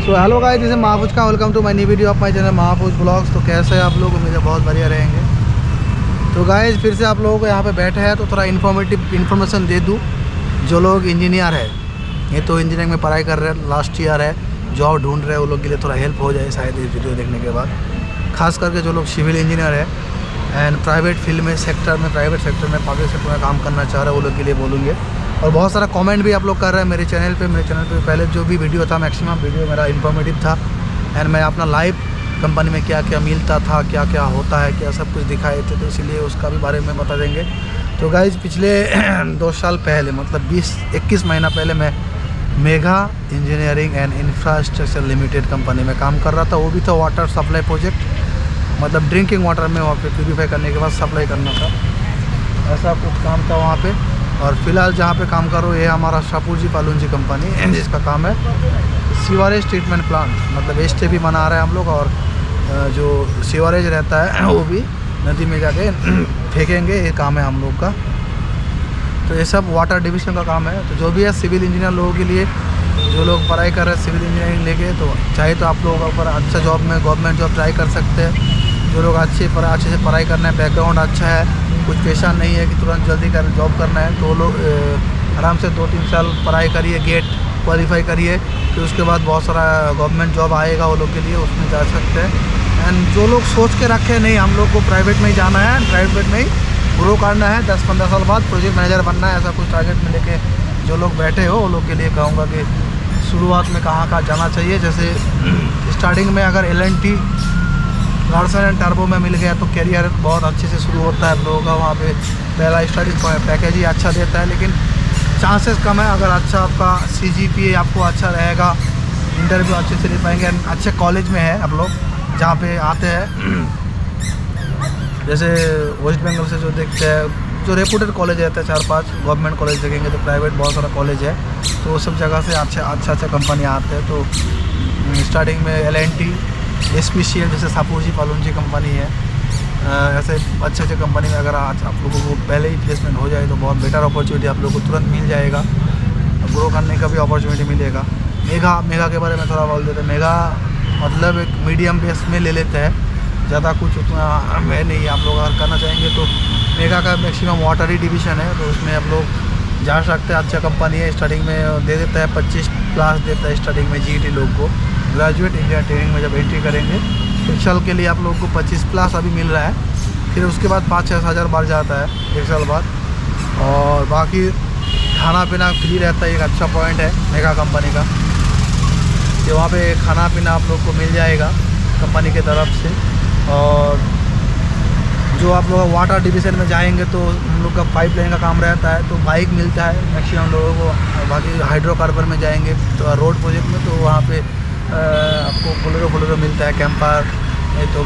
So hello guys, this is Mahfooz का welcome to my new video of my channel Mahfooz blogs. तो कैसे हैं आप लोग? उम्मीद है बहुत बढ़िया रहेंगे। तो गाइस फिर से आप लोगों को यहाँ पे बैठे हैं तो थोड़ा इन्फॉर्मेशन दे दूँ। जो लोग इंजीनियर है, ये तो इंजीनियरिंग में पढ़ाई कर रहे हैं, लास्ट ईयर है, जॉब ढूंढ रहे हैं, वो लोग के लिए थोड़ा हेल्प हो जाए शायद इस वीडियो देखने के बाद। खास करके जो लोग सिविल इंजीनियर है एंड प्राइवेट फील्ड में प्राइवेट सेक्टर में पब्लिक सेक्टर में काम करना चाह रहे हैं, वो लोग के लिए बोलूँगे। और बहुत सारा कमेंट भी आप लोग कर रहे हैं मेरे चैनल पे पहले जो भी वीडियो था मैक्सिमम वीडियो मेरा इन्फॉर्मेटिव था एंड मैं अपना लाइव कंपनी में क्या क्या मिलता था, क्या क्या होता है, क्या सब कुछ दिखाए थे, तो इसीलिए उसका भी बारे में बता देंगे। तो गाइज पिछले 2 साल पहले मतलब 20-21 महीना पहले मैं Megha engineering and infrastructure limited company में काम कर रहा था। वो भी था वाटर सप्लाई प्रोजेक्ट, मतलब ड्रिंकिंग वाटर में वहाँ पे प्यूरीफाई करने के बाद सप्लाई करना था, ऐसा कुछ काम था वहाँ पे। और फिलहाल जहाँ पे काम कर रहा हूँ ये हमारा शाहपुर पालुंजी कंपनी, जिसका काम है सीवरेज ट्रीटमेंट प्लांट, मतलब वेस्ट भी बना रहे हैं हम लोग और जो सीवरेज रहता है वो भी नदी में जाके फेंकेंगे, ये काम है हम लोग का। तो ये सब वाटर डिविजन का काम है। तो जो भी है सिविल इंजीनियर लोगों के लिए, जो लोग पढ़ाई कर रहे हैं सिविल इंजीनियरिंग लेके, तो चाहे तो आप लोगों का अच्छा जॉब में गवर्नमेंट जॉब ट्राई कर सकते हैं। जो लोग अच्छे से पढ़ाई करना है, बैकग्राउंड अच्छा है, कुछ पेशा नहीं है कि तुरंत जल्दी जॉब करना है, तो लोग आराम से 2-3 साल पढ़ाई करिए, गेट क्वालिफाई करिए, फिर उसके बाद बहुत सारा गवर्नमेंट जॉब आएगा वो लोग के लिए, उसमें जा सकते हैं। एंड जो लोग सोच के रखे नहीं हम लोग को प्राइवेट में ही जाना है, प्राइवेट में ही ग्रो करना है, 10-15 साल बाद प्रोजेक्ट मैनेजर बनना है, ऐसा कुछ टारगेट में लेके जो लोग बैठे हो वो लोग के लिए कहूँगा कि शुरुआत में कहाँ जाना चाहिए। जैसे स्टार्टिंग में अगर L&T लार्सन एंड टर्बो में मिल गया तो करियर बहुत अच्छे से शुरू होता है आप लोगों का। वहाँ पे पहला स्टार्टिंग पैकेज ही अच्छा देता है, लेकिन चांसेस कम है। अगर अच्छा आपका CGPA आपको अच्छा रहेगा, इंटरव्यू अच्छे से ले पाएंगे, अच्छे कॉलेज में है आप लोग जहाँ पे आते हैं, जैसे वेस्ट बंगाल से जो देखते हैं जो रेपुटेड कॉलेज रहता है 4-5 गवर्नमेंट कॉलेज देखेंगे, तो प्राइवेट बहुत सारा कॉलेज है, तो वो सब जगह से अच्छा कंपनी आते हैं। तो स्टार्टिंग में L&T SPCL जैसे शाहपुर पालुंजी कंपनी है, ऐसे अच्छे कंपनी में अगर आज आप लोगों को पहले ही प्लेसमेंट हो जाए तो बहुत बेटर अपॉर्चुनिटी आप लोगों को तुरंत मिल जाएगा, ग्रो करने का भी अपॉर्चुनिटी मिलेगा। मेघा के बारे में थोड़ा बोल देते हैं। मेघा मतलब एक मीडियम बेस में ले लेते हैं, ज़्यादा कुछ उतना है नहीं। आप लोग अगर करना चाहेंगे तो मेघा का मैक्सिमम वाटर ही डिवीज़न है, तो उसमें आप लोग जा सकते हैं। अच्छा कंपनी है, स्टार्टिंग में दे देता है 25+ देता है स्टार्टिंग में GET लोग को, ग्रेजुएट इंजीनियर ट्रेनिंग में जब एंट्री करेंगे तो 1 साल के लिए आप लोगों को 25+ अभी मिल रहा है। फिर उसके बाद 5-6 हज़ार बढ़ जाता है 1 साल बाद। और बाकी खाना पीना फ्री रहता है, एक अच्छा पॉइंट है मेगा कंपनी का कि वहाँ पे खाना पीना आप लोग को मिल जाएगा कंपनी के तरफ से। और जो आप लोग वाटर डिवीज़न में जाएंगे तो हम लोग का पाइपलाइन का काम रहता है, तो बाइक मिलता है मैक्सिमम लोगों को। बाकी हाइड्रोकार्बन में जाएंगे तो रोड प्रोजेक्ट में तो वहाँ पे आपको बोलेरो मिलता है, कैंपर नहीं तो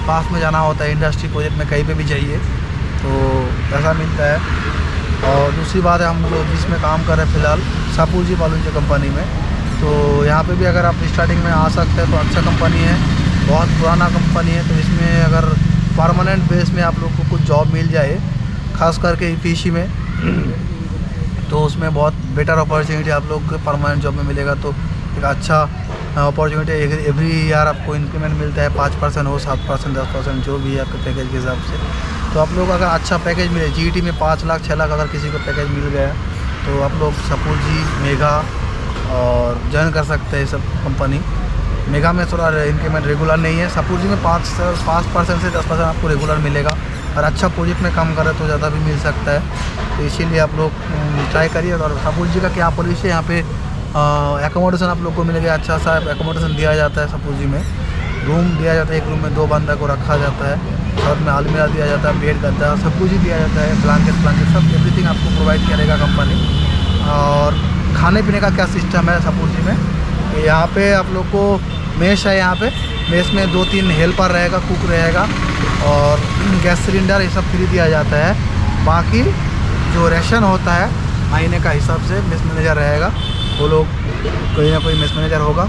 पास में जाना होता है, इंडस्ट्री प्रोजेक्ट में कहीं पे भी चाहिए तो ऐसा मिलता है। और दूसरी बात है, हम जो जिसमें काम कर रहे हैं फ़िलहाल शाहपुर पालुंजी कंपनी में, तो यहाँ पे भी अगर आप स्टार्टिंग में आ सकते हैं तो अच्छा कंपनी है, बहुत पुराना कंपनी है। तो इसमें अगर परमानेंट बेस में आप लोग को कुछ जॉब मिल जाए, खास करके EPC में, तो उसमें बहुत बेटर अपॉर्चुनिटी आप लोग को परमानेंट जॉब में मिलेगा। तो एक अच्छा अपॉर्चुनिटी, एवरी ईयर आपको इंक्रीमेंट मिलता है, 5% हो, 7%, 10%, जो भी है आपके पैकेज के हिसाब से। तो आप लोग अगर अच्छा पैकेज मिले, GET में 5 लाख 6 लाख अगर किसी को पैकेज मिल गया तो आप लोग शाहपुर मेघा और ज्वाइन कर सकते हैं सब कंपनी। मेघा में थोड़ा इंक्रीमेंट रेगुलर नहीं है, शाहपुर में 5% से 10% आपको रेगुलर मिलेगा, और अच्छा प्रोजेक्ट में काम करे तो ज़्यादा भी मिल सकता है। तो इसीलिए आप लोग ट्राई करिए। और शाहपुर का क्या पॉलिसी है, यहाँ पे एकोमोडेशन आप लोग को मिलेगा, अच्छा सा एकोमोडेशन दिया जाता है। शाहपुर में रूम दिया जाता है, एक रूम में 2 बंदा को रखा जाता है, साथ में अलमीरा दिया जाता है, बेड गद्दा सब कुछ ही दिया जाता है, ब्लैंकेट सब एवरीथिंग आपको प्रोवाइड करेगा कंपनी। और खाने पीने का क्या सिस्टम है शाहपुर में, यहाँ पे आप लोग को मेस है, यहाँ पे मेस में 2-3 हेल्पर रहेगा, कुक रहेगा, और गैस सिलेंडर ये सब फ्री दिया जाता है। बाकी जो राशन होता है महीने का हिसाब से मेस मैनेजर रहेगा, वो लोग कोई ना कोई मेस मैनेजर होगा,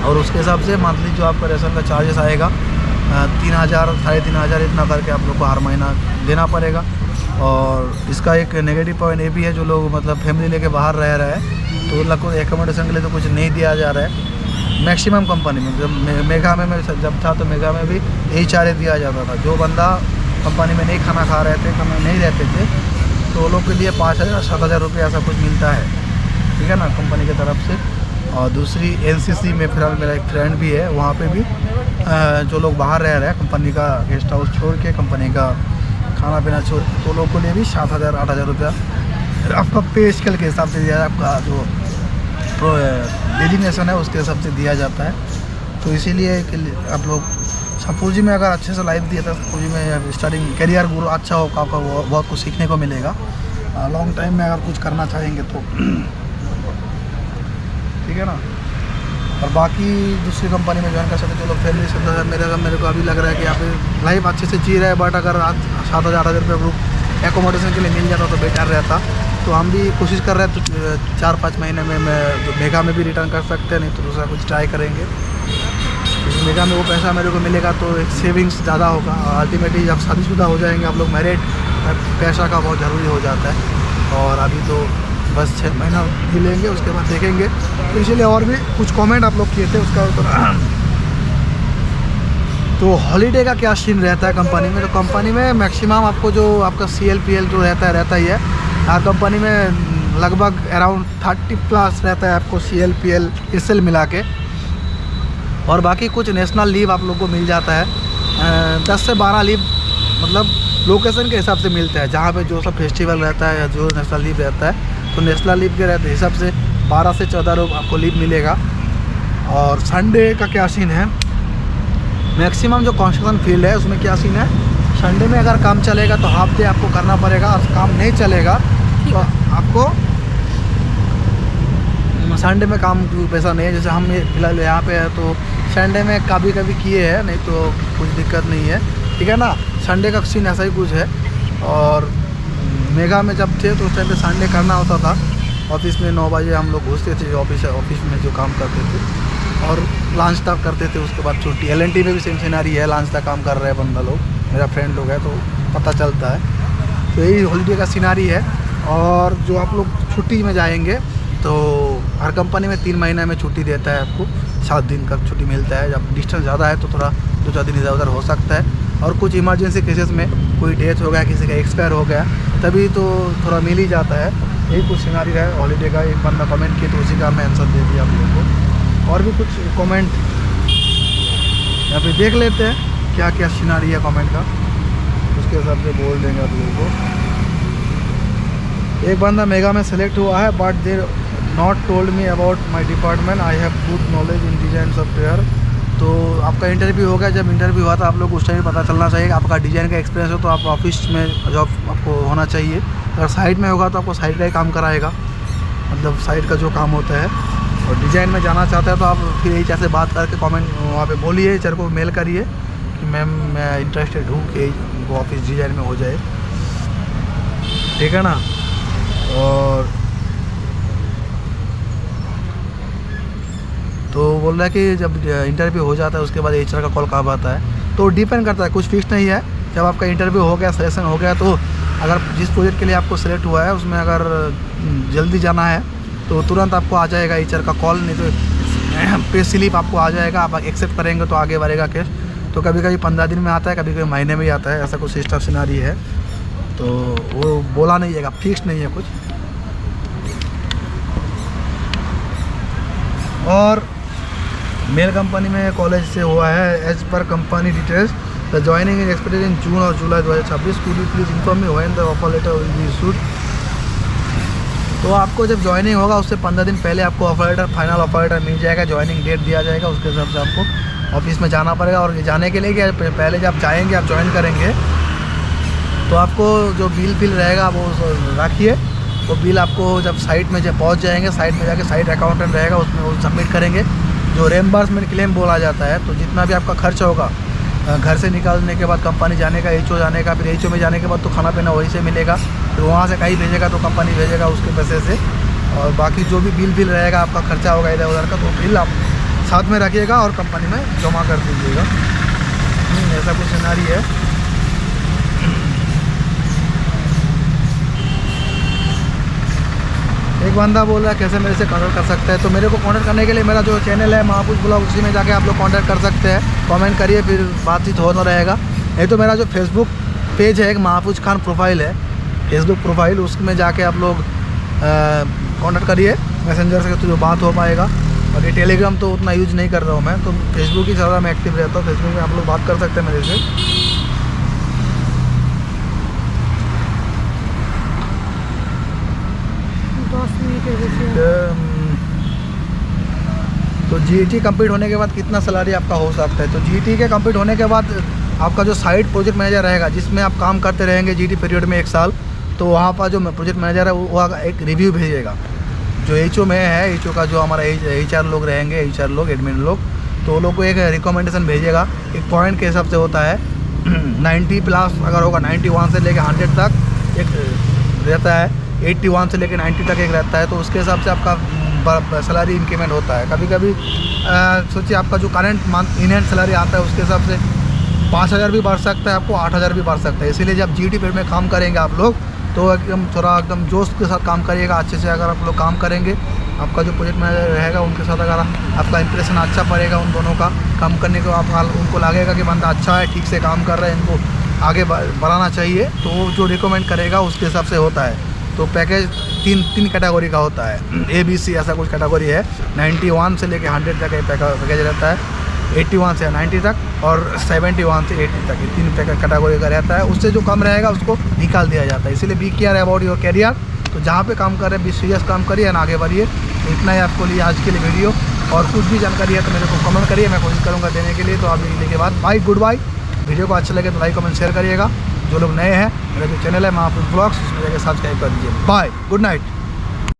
और उसके हिसाब से मंथली जो आपका राशन का चार्जेस आएगा 3,000 3,500 इतना करके आप लोग को हर महीना देना पड़ेगा। और इसका एक नेगेटिव पॉइंट ये भी है, जो लोग मतलब फैमिली लेके बाहर रह रहे हैं तो उन लोग को एकोमोडेशन के लिए तो कुछ नहीं दिया जा रहा है, मैक्सिमम कंपनी में जब मेगा में मैं जब था तो मेगा में भी यही चारे दिया जाता था। जो बंदा कंपनी में नहीं खाना खा रहे थे, कंपनी नहीं रहते थे, तो वो लोग के लिए 5,000-7,000 रुपये ऐसा कुछ मिलता है, ठीक है ना, कंपनी की तरफ से। और दूसरी एनसीसी में फिलहाल मेरा एक फ्रेंड भी है, वहाँ पे भी जो लोग बाहर रह रहे हैं कंपनी का गेस्ट हाउस छोड़ के, कंपनी का खाना पीना छोड़, तो लोगों के लिए भी 7,000-8,000 रुपया आपका पे स्केल के हिसाब से दिया, आपका जो डेजिग्नेशन है उसके हिसाब से दिया जाता है। तो इसीलिए आप लोग सपूजी में अगर अच्छे से लाइफ दिया था, सपूजी में स्टार्टिंग करियर ग्रो अच्छा हो, आपका बहुत कुछ सीखने को मिलेगा लॉन्ग टाइम में अगर कुछ करना चाहेंगे तो, ठीक है ना। और बाकी दूसरी कंपनी में ज्वाइन कर सकते जो लोग फैमिली से, मेरे को अभी लग रहा है कि यहाँ पे लाइफ अच्छे से जी रहे हैं, बट अगर 7,000-8,000 रुपये ग्रुप एकोमोडेशन के लिए मिल जाता तो बेटर रहता। तो हम भी कोशिश कर रहे हैं, तो 4-5 महीने में मैं जो मेगा में भी रिटर्न कर सकते हैं, नहीं तो दूसरा कुछ ट्राई करेंगे। क्योंकि मेगा में वो पैसा मेरे को मिलेगा तो एक सेविंग्स ज़्यादा होगा। अल्टीमेटली जब शादीशुदा हो जाएंगे आप लोग मैरिड, पैसा का बहुत ज़रूरी हो जाता है। और अभी तो बस 6 महीना ही लेंगे, उसके बाद देखेंगे। तो इसलिए और भी कुछ कमेंट आप लोग किए थे उसका तो हॉलीडे का क्या सीन रहता है कंपनी में। तो कंपनी में मैक्सिमम आपको जो आपका CLPL जो रहता ही है। हर कंपनी में लगभग अराउंड 30+ रहता है आपको CLPL SL मिला के। और बाकी कुछ नेशनल लीव आप लोग को मिल जाता है, 10 से 12 लीव, मतलब लोकेशन के हिसाब से मिलता है। जहाँ पे जो सब फेस्टिवल रहता है या जो नेशनल लीव रहता है, तो नेशनल लीव के रहते हिसाब से 12 से 14 रोज आपको लीव मिलेगा। और संडे का क्या सीन है, मैक्सिमम जो कंस्ट्रक्शन फील्ड है उसमें क्या सीन है, संडे में अगर काम चलेगा तो हाफ डे आपको करना पड़ेगा, और काम नहीं चलेगा तो आपको संडे में काम पैसा नहीं है। जैसे हम फिलहाल यहाँ पे है तो संडे में कभी कभी किए हैं, नहीं तो कुछ दिक्कत नहीं है, ठीक है ना। संडे का सीन ऐसा ही कुछ है। और मेगा में जब थे तो उस टाइम पे संडे करना होता था। ऑफिस में 9 बजे हम लोग घुसते थे, ऑफिस में जो काम करते थे, और लंच तक करते थे, उसके बाद छुट्टी। LNT में भी सेम सिनेरियो है, लंच तक काम कर रहे हैं बंदा लोग, मेरा फ्रेंड लोग है, तो पता चलता है। तो यही हॉलीडे का सिनेरियो है। और जो आप लोग छुट्टी में जाएंगे तो हर कंपनी में 3 महीने में छुट्टी देता है, आपको 7 दिन का छुट्टी मिलता है। जब डिस्टेंस ज़्यादा है तो थोड़ा 2-4 दिन इधर उधर हो सकता है। और कुछ इमरजेंसी केसेस में कोई डेथ हो गया, किसी का एक्सपायर हो गया, तभी तो थोड़ा मिल ही जाता है। यही कुछ सिनेरियो है हॉलीडे का। एक बंदा कमेंट किया तो उसी का मैं आंसर दे दिया आप लोगों को। और भी कुछ कमेंट यहाँ पे देख लेते हैं क्या क्या सिनेरियो है कमेंट का, उसके हिसाब से बोल देंगे आप लोगों को। एक बंदा मेगा में सेलेक्ट हुआ है, but there not told me about my department, I have good knowledge in design software. तो आपका इंटरव्यू हो गया, जब इंटरव्यू हुआ था आप लोग उस टाइम पता चलना चाहिए। आपका डिज़ाइन का एक्सपीरियंस हो तो आप ऑफिस में जॉब आपको होना चाहिए। अगर साइट में होगा तो आपको साइट का ही काम कराएगा, मतलब साइट का जो काम होता है। और डिज़ाइन में जाना चाहते हैं तो आप फिर एचआर से बात करके कमेंट वहाँ पे बोलिए, एचआर को मेल करिए कि मैम मैं इंटरेस्टेड हूँ कि वो ऑफिस डिज़ाइन में हो जाए, ठीक है ना। और तो बोल रहा है कि जब इंटरव्यू हो जाता है उसके बाद एचआर का कॉल कब आता है, तो डिपेंड करता है, कुछ फिक्स नहीं है। जब आपका इंटरव्यू हो गया, सिलेक्शन हो गया, तो अगर जिस प्रोजेक्ट के लिए आपको सेलेक्ट हुआ है उसमें अगर जल्दी जाना है तो तुरंत आपको आ जाएगा एचआर का कॉल, नहीं तो पे स्लिप आपको आ जाएगा। आप एक्सेप्ट करेंगे तो आगे बढ़ेगा केस। तो कभी कभी 15 दिन में आता है, कभी कभी महीने में ही आता है, ऐसा कुछ सिस्टम सिनेरियो है। तो वो बोला नहीं है, फिक्स नहीं है कुछ। और मेल कंपनी में कॉलेज से हुआ है, as per company details the joining is expected in June और July 2026। Could you please inform me when the offer letter will be issued. तो आपको जब ज्वाइनिंग होगा उससे 15 दिन पहले आपको offer letter, final offer letter मिल जाएगा, ज्वाइनिंग डेट दिया जाएगा, उसके हिसाब से आपको ऑफिस में जाना पड़ेगा। और जाने के लिए क्या, पहले जब जाएंगे, आप ज्वाइन करेंगे तो आपको जो बिल रहेगा वो रखिए। वो बिल आपको जब साइट में जब पहुँच जाएंगे, साइट में जाके साइट अकाउंटेंट रहेगा, उसमें वो सबमिट करेंगे। जो रिएम्बर्समेंट क्लेम बोला जाता है, तो जितना भी आपका खर्च होगा घर से निकालने के बाद, कंपनी जाने का, एचओ जाने का, फिर एचओ में जाने के बाद तो खाना पीना वहीं से मिलेगा, फिर वहाँ से कहीं भेजेगा तो कंपनी भेजेगा उसके पैसे से। और बाकी जो भी बिल रहेगा, आपका खर्चा होगा इधर उधर का, तो बिल आप साथ में रखिएगा और कंपनी में जमा कर दीजिएगा। ऐसा कुछ सिनेरियो है। एक बंदा बोल रहा है कैसे मेरे से कॉन्टैक्ट कर सकते हैं। तो मेरे को कॉन्टैक्ट करने के लिए मेरा जो चैनल है महापुरुष ब्लॉग, उसी में जाके आप लोग कॉन्टैक्ट कर सकते हैं। कमेंट करिए, फिर बातचीत होता रहेगा। नहीं तो मेरा जो फेसबुक पेज है, एक महापुरुष खान प्रोफाइल है, फेसबुक प्रोफाइल, उसमें जाके आप लोग कॉन्टैक्ट करिए मैसेंजर से, तो जो बात हो पाएगा। और ये टेलीग्राम तो उतना यूज़ नहीं कर रहा हूँ मैं, तो फेसबुक ही ज़्यादा मैं एक्टिव रहता हूँ। फेसबुक में आप लोग बात कर सकते हैं मेरे से। तो जीईटी कंप्लीट होने के बाद कितना सैलरी आपका हो सकता है? तो जीईटी के कंप्लीट होने के बाद आपका जो साइट प्रोजेक्ट मैनेजर रहेगा, जिसमें आप काम करते रहेंगे जीईटी पीरियड में 1 साल, तो वहाँ पर जो प्रोजेक्ट मैनेजर है वो एक रिव्यू भेजेगा। जो एचओ में है, एचओ का जो हमारा HR लोग रहेंगे, HR लोग, एडमिन लोग, तो वो लोग को एक रिकमेंडेशन भेजेगा। एक पॉइंट के हिसाब से होता है 90+ अगर होगा, 91 से लेकर 100 तक एक रहता है, 81 से लेकर 90 तक एक रहता है। तो उसके हिसाब से आपका सैलरी इंक्रीमेंट होता है। कभी कभी सोचिए आपका जो करंट मंथ इनहैंड सैलरी आता है, उसके हिसाब से 5,000 भी बढ़ सकता है, आपको 8,000 भी बढ़ सकता है। इसीलिए जब जीईटी पीरियड में काम करेंगे आप लोग, तो एकदम थोड़ा एकदम जोश के साथ काम करिएगा। अच्छे से अगर आप लोग काम करेंगे, आपका जो प्रोजेक्ट मैनेजर रहेगा उनके साथ अगर आपका इंप्रेशन अच्छा पड़ेगा, उन दोनों का काम करने को आप उनको लगेगा कि बंदा अच्छा है, ठीक से काम कर रहा है, इनको आगे बढ़ाना चाहिए, तो वो जो रिकमेंड करेगा उसके हिसाब से होता है। तो पैकेज तीन कैटेगरी का होता है, ABC ऐसा कुछ कैटेगरी है। 91 से लेकर 100 तक पैकेज रहता है, 81 से 90 तक, और 71 से 80 तक, ये 3 कैटेगरी का रहता है। उससे जो कम रहेगा उसको निकाल दिया जाता है। इसीलिए be care about your career. तो जहाँ पे काम कर रहे हैं, बी सीरियस काम करिए ना, आगे बढ़िए। तो इतना ही आपको लिए आज के लिए वीडियो। और कुछ भी जानकारी है तो मेरे को कमेंट करिए, मैं कोशिश करूँगा देने के लिए। तो आप लेने के बाद बाय, गुड बाय। वीडियो को अच्छा लगे तो लाइक कमेंट शेयर करिएगा। जो लोग नए हैं, मेरा जो चैनल है महापुरुष ब्लॉग्स, उसमें जाकर सब्सक्राइब कर दीजिए। Bye, good night.